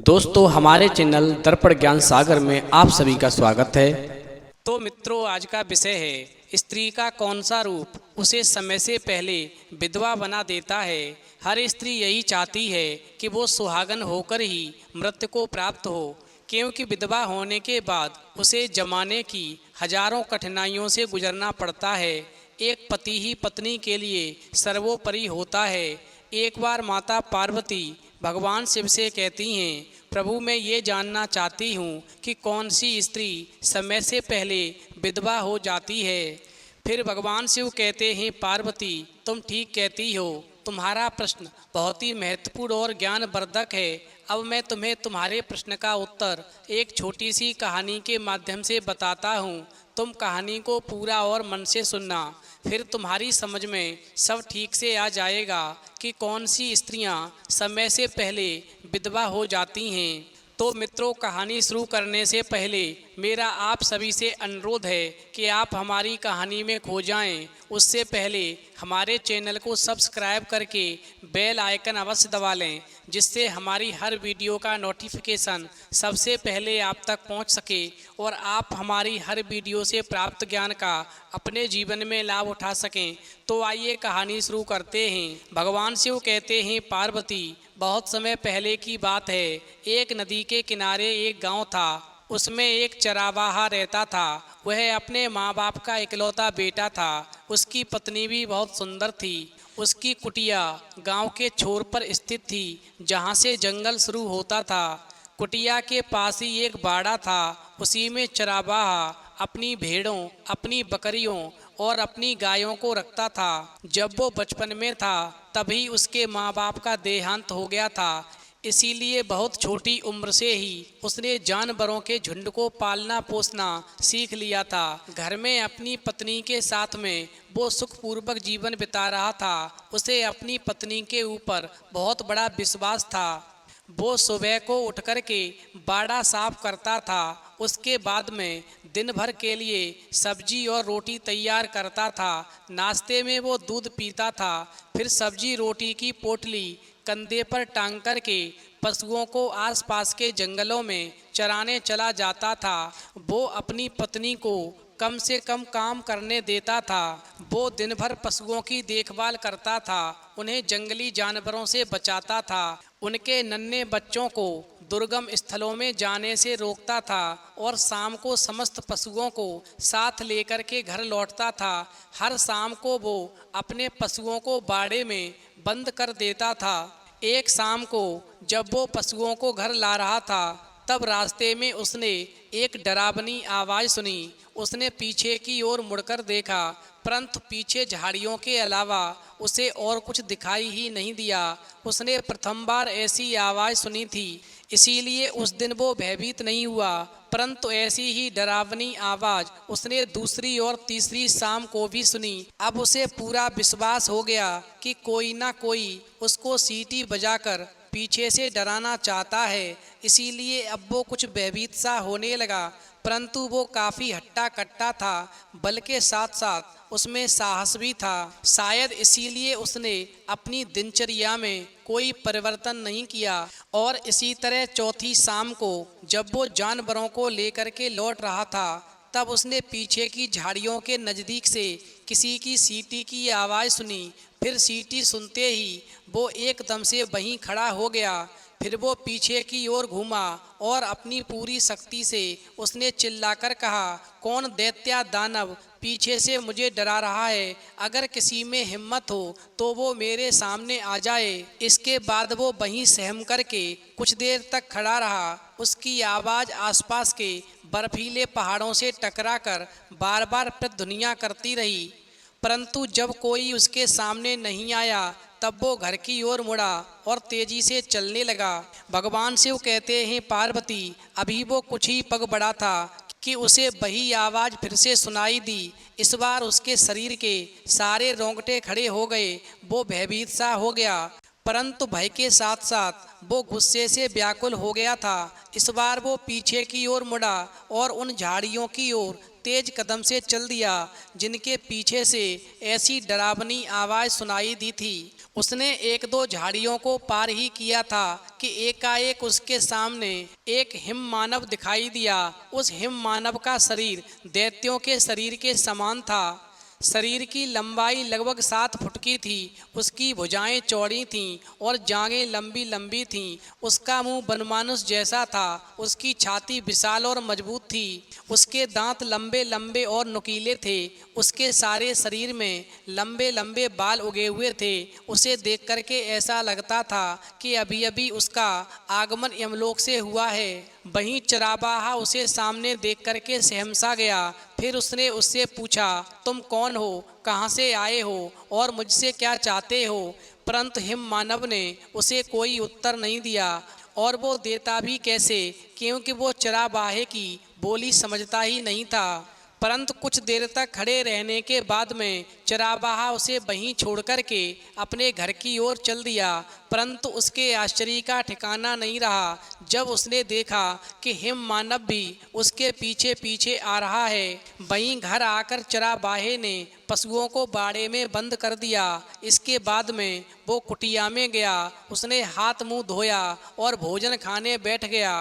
दोस्तों हमारे चैनल दर्पण ज्ञान सागर में आप सभी का स्वागत है। तो मित्रों, आज का विषय है स्त्री का कौन सा रूप उसे समय से पहले विधवा बना देता है। हर स्त्री यही चाहती है कि वो सुहागन होकर ही मृत्यु को प्राप्त हो, क्योंकि विधवा होने के बाद उसे जमाने की हजारों कठिनाइयों से गुजरना पड़ता है। एक पति ही पत्नी के लिए सर्वोपरि होता है। एक बार माता पार्वती भगवान शिव से कहती हैं, प्रभु मैं ये जानना चाहती हूँ कि कौन सी स्त्री समय से पहले विधवा हो जाती है। फिर भगवान शिव कहते हैं, पार्वती तुम ठीक कहती हो, तुम्हारा प्रश्न बहुत ही महत्वपूर्ण और ज्ञानवर्धक है। अब मैं तुम्हें तुम्हारे प्रश्न का उत्तर एक छोटी सी कहानी के माध्यम से बताता हूँ। तुम कहानी को पूरा और मन से सुनना, फिर तुम्हारी समझ में सब ठीक से आ जाएगा कि कौन सी स्त्रियां समय से पहले विधवा हो जाती हैं। तो मित्रों, कहानी शुरू करने से पहले मेरा आप सभी से अनुरोध है कि आप हमारी कहानी में खो जाएं। उससे पहले हमारे चैनल को सब्सक्राइब करके बेल आइकन अवश्य दबा लें, जिससे हमारी हर वीडियो का नोटिफिकेशन सबसे पहले आप तक पहुंच सके और आप हमारी हर वीडियो से प्राप्त ज्ञान का अपने जीवन में लाभ उठा सकें। तो आइए कहानी शुरू करते हैं। भगवान शिव कहते हैं, पार्वती बहुत समय पहले की बात है। एक नदी के किनारे एक गांव था। उसमें एक चरावाहा रहता था। वह अपने माँ बाप का इकलौता बेटा था। उसकी पत्नी भी बहुत सुंदर थी। उसकी कुटिया गांव के छोर पर स्थित थी, जहाँ से जंगल शुरू होता था। कुटिया के पास ही एक बाड़ा था। उसी में चरावाहा अपनी भेड़ों, अपनी बकरियों और अपनी गायों को रखता था। जब वो बचपन में था तभी उसके माँ बाप का देहांत हो गया था। इसीलिए बहुत छोटी उम्र से ही उसने जानवरों के झुंड को पालना पोसना सीख लिया था। घर में अपनी पत्नी के साथ में वो सुखपूर्वक जीवन बिता रहा था। उसे अपनी पत्नी के ऊपर बहुत बड़ा विश्वास था। वो सुबह को उठ कर के बाड़ा साफ करता था। उसके बाद में दिन भर के लिए सब्जी और रोटी तैयार करता था। नाश्ते में वो दूध पीता था। फिर सब्जी रोटी की पोटली कंधे पर टांग कर के पशुओं को आसपास के जंगलों में चराने चला जाता था। वो अपनी पत्नी को कम से कम काम करने देता था। वो दिन भर पशुओं की देखभाल करता था, उन्हें जंगली जानवरों से बचाता था, उनके नन्हे बच्चों को दुर्गम स्थलों में जाने से रोकता था और शाम को समस्त पशुओं को साथ लेकर के घर लौटता था। हर शाम को वो अपने पशुओं को बाड़े में बंद कर देता था। एक शाम को जब वो पशुओं को घर ला रहा था, तब रास्ते में उसने एक डरावनी आवाज़ सुनी। उसने पीछे की ओर मुड़कर देखा, परंतु पीछे झाड़ियों के अलावा उसे और कुछ दिखाई ही नहीं दिया। उसने प्रथम बार ऐसी आवाज़ सुनी थी, इसीलिए उस दिन वो भयभीत नहीं हुआ। परंतु ऐसी ही डरावनी आवाज़ उसने दूसरी और तीसरी शाम को भी सुनी। अब उसे पूरा विश्वास हो गया कि कोई ना कोई उसको सीटी बजाकर पीछे से डराना चाहता है। इसीलिए अब वो कुछ भयभीत सा होने लगा, परंतु वो काफ़ी हट्टा कट्टा था, बल्कि साथ साथ उसमें साहस भी था। शायद इसीलिए उसने अपनी दिनचर्या में कोई परिवर्तन नहीं किया। और इसी तरह चौथी शाम को जब वो जानवरों को लेकर के लौट रहा था, तब उसने पीछे की झाड़ियों के नज़दीक से किसी की सीटी की आवाज़ सुनी। फिर सीटी सुनते ही वो एकदम से वहीं खड़ा हो गया। फिर वो पीछे की ओर घूमा और अपनी पूरी शक्ति से उसने चिल्लाकर कहा, कौन दैत्या दानव पीछे से मुझे डरा रहा है? अगर किसी में हिम्मत हो तो वो मेरे सामने आ जाए। इसके बाद वो वहीं सहम करके कुछ देर तक खड़ा रहा। उसकी आवाज़ आसपास के बर्फीले पहाड़ों से टकराकर बार बार प्रतिध्वनियाँ करती रही, परंतु जब कोई उसके सामने नहीं आया तब वो घर की ओर मुड़ा और तेजी से चलने लगा। भगवान शिव कहते हैं, पार्वती अभी वो कुछ ही पग बढ़ा था कि उसे वही आवाज़ फिर से सुनाई दी। इस बार उसके शरीर के सारे रोंगटे खड़े हो गए। वो भयभीत सा हो गया, परंतु भय के साथ साथ वो गुस्से से व्याकुल हो गया था। इस बार वो पीछे की ओर मुड़ा और उन झाड़ियों की ओर तेज कदम से चल दिया जिनके पीछे से ऐसी डरावनी आवाज़ सुनाई दी थी। उसने एक दो झाड़ियों को पार ही किया था कि एकाएक उसके सामने एक हिम मानव दिखाई दिया। उस हिम मानव का शरीर दैत्यों के शरीर के समान था। शरीर की लंबाई लगभग 7 फुट की थी। उसकी भुजाएं चौड़ी थीं और जांघें लंबी लंबी थीं। उसका मुंह बनमानुष जैसा था। उसकी छाती विशाल और मजबूत थी। उसके दांत लंबे लंबे और नुकीले थे। उसके सारे शरीर में लंबे लंबे बाल उगे हुए थे। उसे देख करके ऐसा लगता था कि अभी अभी उसका आगमन यमलोक से हुआ है। वहीं चरावाहा उसे सामने देख करके सहमसा गया। फिर उसने उससे पूछा, तुम कौन हो, कहाँ से आए हो और मुझसे क्या चाहते हो? परंतु हिम मानव ने उसे कोई उत्तर नहीं दिया, और वो देता भी कैसे, क्योंकि वो चरावाहे की बोली समझता ही नहीं था। परंतु कुछ देर तक खड़े रहने के बाद में चरावाहा उसे वहीं छोड़ कर के अपने घर की ओर चल दिया। परंतु उसके आश्चर्य का ठिकाना नहीं रहा जब उसने देखा कि हिम मानव भी उसके पीछे पीछे आ रहा है। वहीं घर आकर चरावाहे ने पशुओं को बाड़े में बंद कर दिया। इसके बाद में वो कुटिया में गया। उसने हाथ मुंह धोया और भोजन खाने बैठ गया।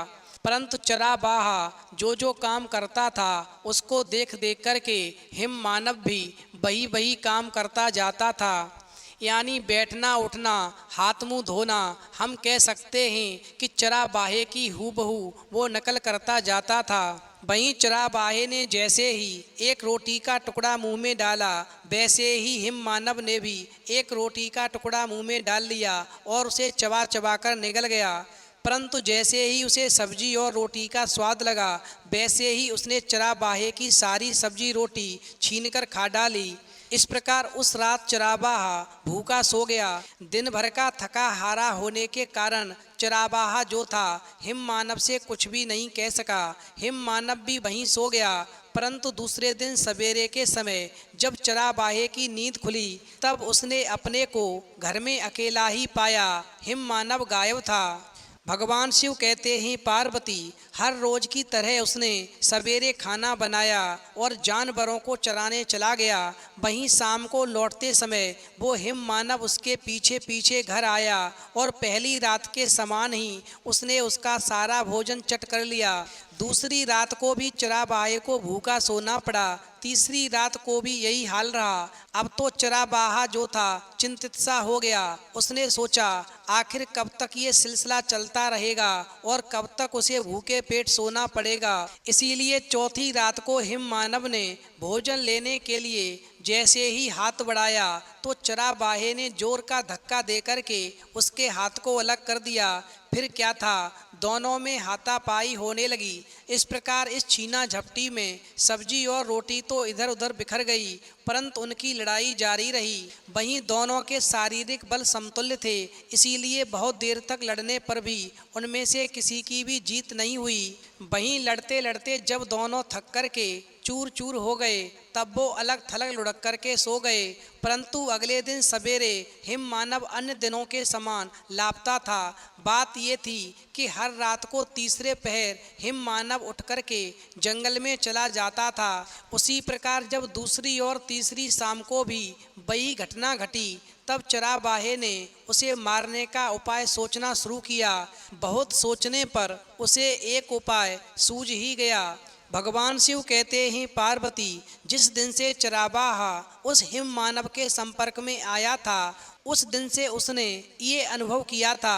परंतु चरावाहा जो काम करता था उसको देख देख करके हिम मानव भी वही वही काम करता जाता था। यानी बैठना उठना, हाथ मुंह धोना, हम कह सकते हैं कि चरावाहे की हूबहू वो नकल करता जाता था। वहीं चरावाहे ने जैसे ही एक रोटी का टुकड़ा मुंह में डाला, वैसे ही हिम मानव ने भी एक रोटी का टुकड़ा मुंह में डाल लिया और उसे चबा चबा कर निगल गया। परंतु जैसे ही उसे सब्जी और रोटी का स्वाद लगा, वैसे ही उसने चरावाहे की सारी सब्जी रोटी छीनकर खा डाली। इस प्रकार उस रात चरावाहा भूखा सो गया। दिन भर का थका हारा होने के कारण चरावाहा जो था हिम मानव से कुछ भी नहीं कह सका। हिम मानव भी वहीं सो गया। परंतु दूसरे दिन सवेरे के समय जब चरावाहे की नींद खुली, तब उसने अपने को घर में अकेला ही पाया। हिम मानव गायब था। भगवान शिव कहते हैं, पार्वती, हर रोज की तरह उसने सवेरे खाना बनाया और जानवरों को चराने चला गया। वहीं शाम को लौटते समय वो हिम मानव उसके पीछे पीछे घर आया और पहली रात के समान ही उसने उसका सारा भोजन चट कर लिया। दूसरी रात को भी चरावाहे को भूखा सोना पड़ा। तीसरी रात को भी यही हाल रहा। अब तो चरावाहा जो था चिंतित सा हो गया। उसने सोचा, आखिर कब तक ये सिलसिला चलता रहेगा और कब तक उसे भूखे पेट सोना पड़ेगा। इसीलिए चौथी रात को हिम मानव ने भोजन लेने के लिए जैसे ही हाथ बढ़ाया तो चरावाहे ने जोर का धक्का देकर के उसके हाथ को अलग कर दिया। फिर क्या था, दोनों में हाथापाई होने लगी। इस प्रकार इस छीना झपटी में सब्जी और रोटी तो इधर उधर बिखर गई, परंतु उनकी लड़ाई जारी रही। वहीं दोनों के शारीरिक बल समतुल्य थे, इसीलिए बहुत देर तक लड़ने पर भी उनमें से किसी की भी जीत नहीं हुई। वहीं लड़ते लड़ते जब दोनों थक कर के चूर चूर हो गए, तब वो अलग थलग लुढ़क करके सो गए। परंतु अगले दिन सवेरे हिम मानव अन्य दिनों के समान लापता था। बात ये थी कि हर रात को तीसरे पहर हिम मानव उठ करके जंगल में चला जाता था। उसी प्रकार जब दूसरी और तीसरी शाम को भी वही घटना घटी, तब चरावाहे ने उसे मारने का उपाय सोचना शुरू किया। बहुत सोचने पर उसे एक उपाय सूझ ही गया। भगवान शिव कहते हैं, पार्वती, जिस दिन से चरावाहा उस हिम मानव के संपर्क में आया था, उस दिन से उसने ये अनुभव किया था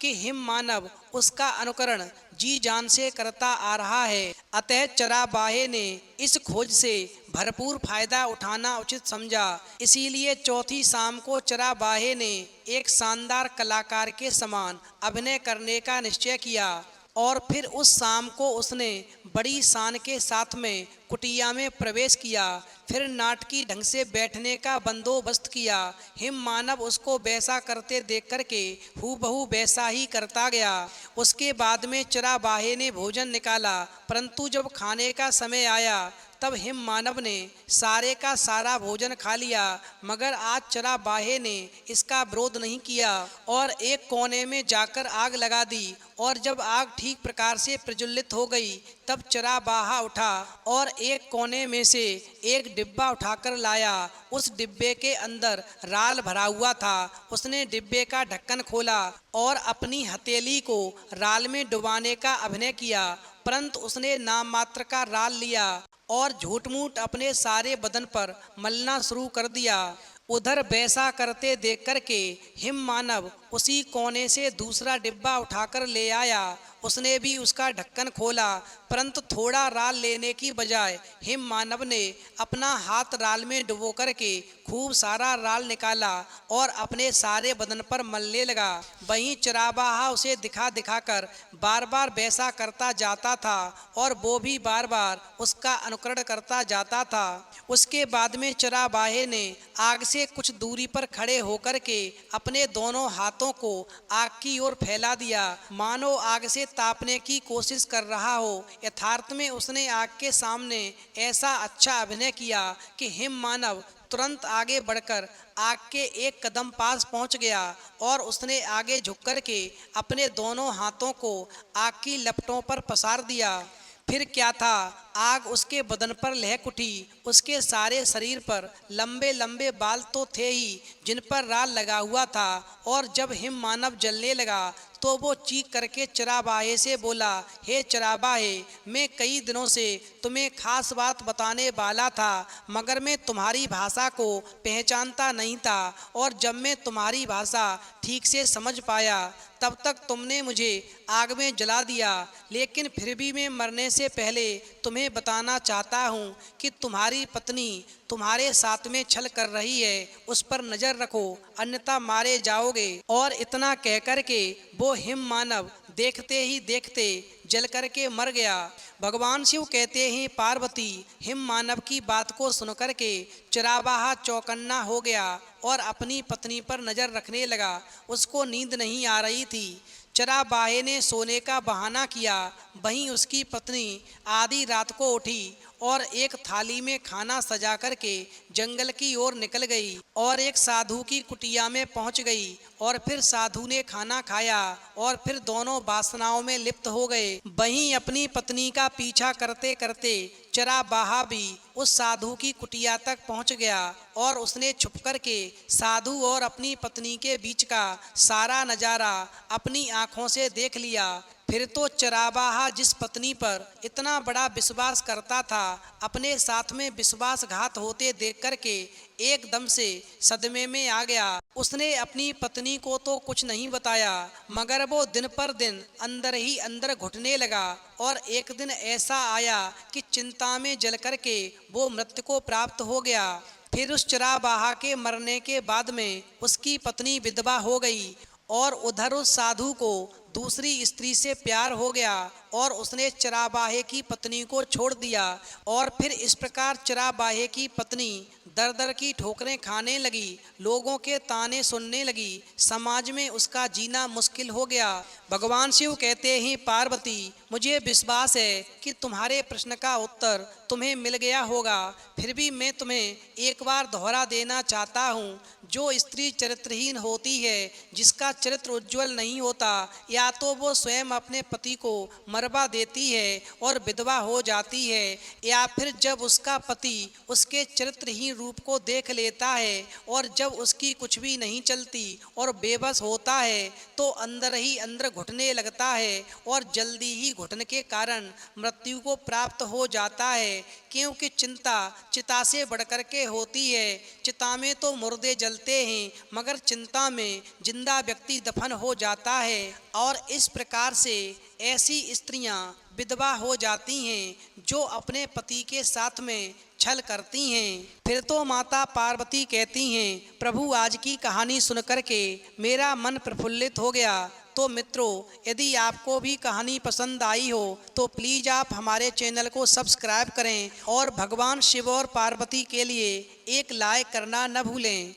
कि हिम मानव उसका अनुकरण जी जान से करता आ रहा है। अतः चरावाहे ने इस खोज से भरपूर फायदा उठाना उचित समझा। इसीलिए चौथी शाम को चरावाहे ने एक शानदार कलाकार के समान अभिनय करने का निश्चय किया और फिर उस शाम को उसने बड़ी शान के साथ में कुटिया में प्रवेश किया। फिर नाटकी ढंग से बैठने का बंदोबस्त किया। हिम मानव उसको वैसा करते देख करके हूबहू वैसा ही करता गया। उसके बाद में चरावाहे ने भोजन निकाला, परंतु जब खाने का समय आया तब हिम मानव ने सारे का सारा भोजन खा लिया, मगर आज चराबाहे ने इसका विरोध नहीं किया और एक कोने में जाकर आग लगा दी। और जब आग ठीक प्रकार से प्रज्वलित हो गई तब चराबाहा उठा और एक कोने में से एक डिब्बा उठाकर लाया। उस डिब्बे के अंदर राल भरा हुआ था। उसने डिब्बे का ढक्कन खोला और अपनी हथेली को राल में डुबाने का अभिनय किया, परंतु उसने नाम मात्र का राल लिया और झूठ-मूठ अपने सारे बदन पर मलना शुरू कर दिया। उधर वैसा करते देख करके हिम मानव उसी कोने से दूसरा डिब्बा उठाकर ले आया। उसने भी उसका ढक्कन खोला, परंतु थोड़ा राल लेने की बजाय हिम मानव ने अपना हाथ राल में डुबो करके खूब सारा राल निकाला और अपने सारे बदन पर मलने लगा। वहीं चराबाहा उसे दिखा दिखाकर बार बार वैसा करता जाता था और वो भी बार बार उसका अनुकरण करता जाता था। उसके बाद में चराबाहे ने आग से कुछ दूरी पर खड़े होकर के अपने दोनों हाथों को आग की ओर फैला दिया, मानो आग से तापने की कोशिश कर रहा हो। यथार्थ में उसने आग के सामने ऐसा अच्छा अभिनय किया कि हिम मानव तुरंत आगे बढ़कर आग के एक कदम पास पहुंच गया और उसने आगे झुक कर के अपने दोनों हाथों को आग की लपटों पर पसार दिया। फिर क्या था, आग उसके बदन पर लहक उठी। उसके सारे शरीर पर लंबे लंबे बाल तो थे ही जिन पर राल लगा हुआ था, और जब हिम मानव जलने लगा तो वो चीख करके चराबाहे से बोला, हे चराबाहे, मैं कई दिनों से तुम्हें खास बात बताने वाला था, मगर मैं तुम्हारी भाषा को पहचानता नहीं था, और जब मैं तुम्हारी भाषा ठीक से समझ पाया तब तक तुमने मुझे आग में जला दिया। लेकिन फिर भी मैं मरने से पहले तुम्हें बताना चाहता हूँ कि तुम्हारी पत्नी तुम्हारे साथ में छल कर रही है, उस पर नजर रखो, अन्यथा मारे जाओगे। और इतना कह कर के वो हिम मानव देखते ही देखते जल करके मर गया। भगवान शिव कहते हैं, पार्वती हिम मानव की बात को सुनकर के चराबाहा चौकन्ना हो गया और अपनी पत्नी पर नजर रखने लगा। उसको नींद नहीं आ रही थी। चराबाहे ने सोने का बहाना किया। वहीं उसकी पत्नी आधी रात को उठी और एक थाली में खाना सजा करके जंगल की ओर निकल गई और एक साधु की कुटिया में पहुंच गई। और फिर साधु ने खाना खाया और फिर दोनों वासनाओं में लिप्त हो गए। वहीं अपनी पत्नी का पीछा करते करते चराबाहा भी उस साधु की कुटिया तक पहुंच गया और उसने छुप करके साधु और अपनी पत्नी के बीच का सारा नजारा अपनी आंखों से देख लिया। फिर तो चराबाहा जिस पत्नी पर इतना बड़ा विश्वास करता था, अपने साथ में विश्वासघात होते देख करके एकदम से सदमे में आ गया। उसने अपनी पत्नी को तो कुछ नहीं बताया, मगर वो दिन पर दिन अंदर ही अंदर घुटने लगा और एक दिन ऐसा आया कि चिंता में जल करके वो मृत्यु को प्राप्त हो गया। फिर उस चराबाहा के मरने के बाद में उसकी पत्नी विधवा हो गई और उधर उस साधु को दूसरी स्त्री से प्यार हो गया और उसने चराबाहे की पत्नी को छोड़ दिया। और फिर इस प्रकार चराबाहे की पत्नी दर दर की ठोकरें खाने लगी, लोगों के ताने सुनने लगी, समाज में उसका जीना मुश्किल हो गया। भगवान शिव कहते हैं, पार्वती मुझे विश्वास है कि तुम्हारे प्रश्न का उत्तर तुम्हें मिल गया होगा, फिर भी मैं तुम्हें एक बार दोहरा देना चाहता हूँ। जो स्त्री चरित्रहीन होती है, जिसका चरित्र उज्जवल नहीं होता, या तो वो स्वयं अपने पति को मरवा देती है और विधवा हो जाती है, या फिर जब उसका पति उसके चरित्रहीन रूप को देख लेता है और जब उसकी कुछ भी नहीं चलती और बेबस होता है तो अंदर ही अंदर घुटने लगता है और जल्दी ही घुटने के कारण मृत्यु को प्राप्त हो जाता है। क्योंकि चिंता चिता से बढ़कर के होती है। चिता में तो मुर्दे जलते हैं, मगर चिंता में जिंदा व्यक्ति दफन हो जाता है। और इस प्रकार से ऐसी स्त्रियां विधवा हो जाती हैं जो अपने पति के साथ में छल करती हैं। फिर तो माता पार्वती कहती हैं, प्रभु आज की कहानी सुनकर के मेरा मन प्रफुल्लित हो गया। तो मित्रों, यदि आपको भी कहानी पसंद आई हो तो प्लीज़ आप हमारे चैनल को सब्सक्राइब करें और भगवान शिव और पार्वती के लिए एक लाइक करना न भूलें।